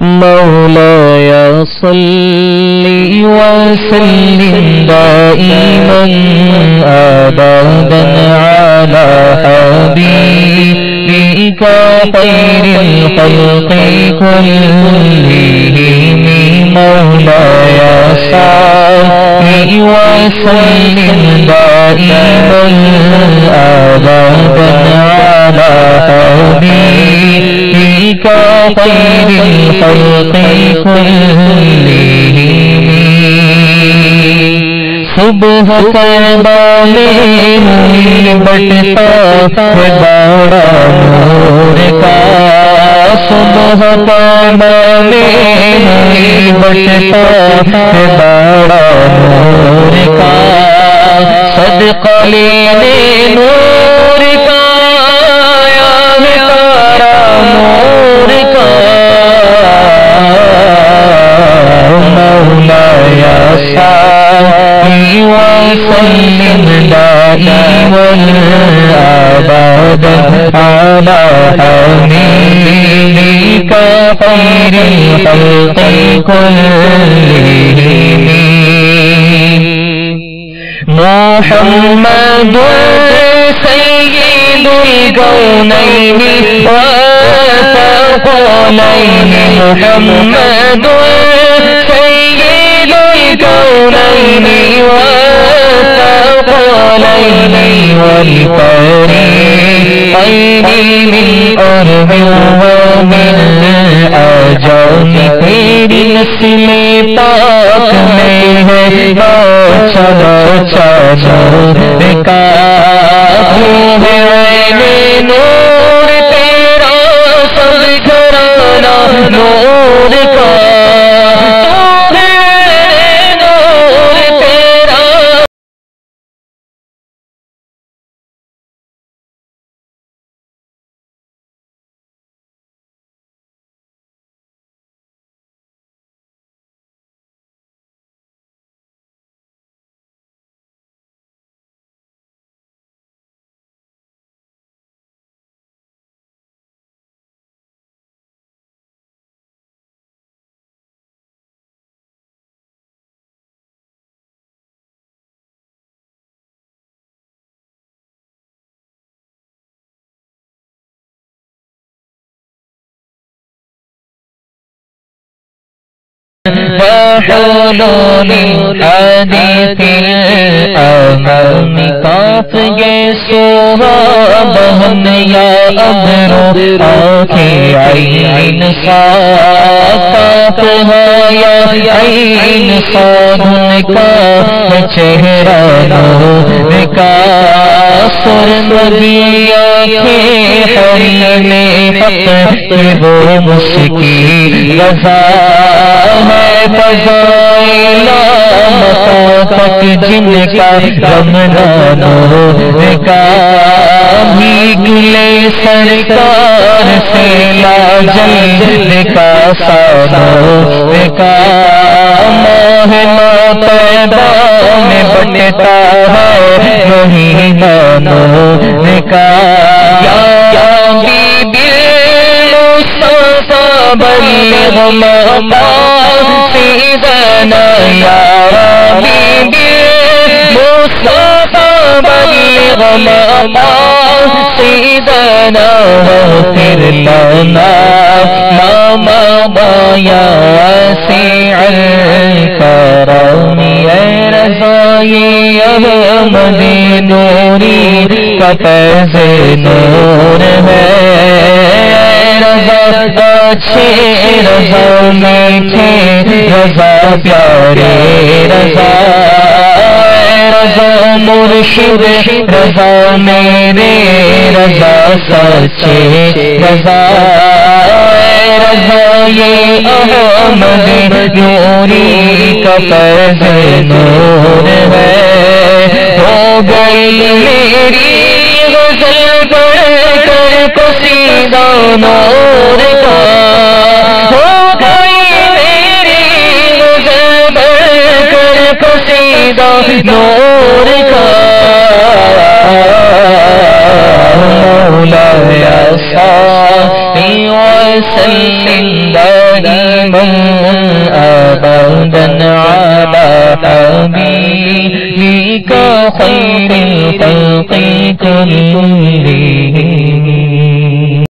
مولاي صل وسلم دائما أبدا على حبيبك خير الخلق كلهم مولاي صل وسلم دائما أبدا على حبيبك خير الخلق كلهم صبح طیبہ میں بٹتا ہے بڑا نور کا صبح طیبہ میں بٹتا ہے بڑا نور کا صدقہ لینے نور کا آیا ہے تارا نور کا مولاي صل وسلم دائما أبدا على حبيبك خير الخلق كلهم محمد سيد الكونين والثقلين محمد سيد الكونين والثقلين والفريقين من أرض ومن أجل تیری نسل پاک میں ہے چلو چلو کا نور تیرا سب گھرانا نور کا وحلول الحديث الأمام کاف گے صحابہن یا ابرو آنکھیں عین صاف ہے یا عین صادن کا چہرہ نور کا سرمدی آنکھیں حریم حق وہ مسکی رضا ہے فضائل مطاقت جن کا رمنا نور کا بھیگ لے سرکار سے لاجل کا سانور کا مہنا طیبہ میں بٹتا ہے وہی نور کا یا بی بی مصطفیٰ بلغ مقاصدنا یا ربی مصطفیٰ بلغ مقاصدنا واغفر لنا ما مضى يا واسع الكرم اے رضائی احمد نوری کا فیض نور ہے رضا اچھے رضا میٹھے رضا پیارے رضا رضا مرشد رضا میرے رضا سچے رضا رضا یہ احمد نوری کا فیض نور ہے ہو گئی میری غزل پڑھ کر قصیدہ نور کا ہو گئی میری غزل پڑھ کر قصیدہ نور کا مولاي صل وسلم دائما أبدا على حبيبك خير الخلق كلهم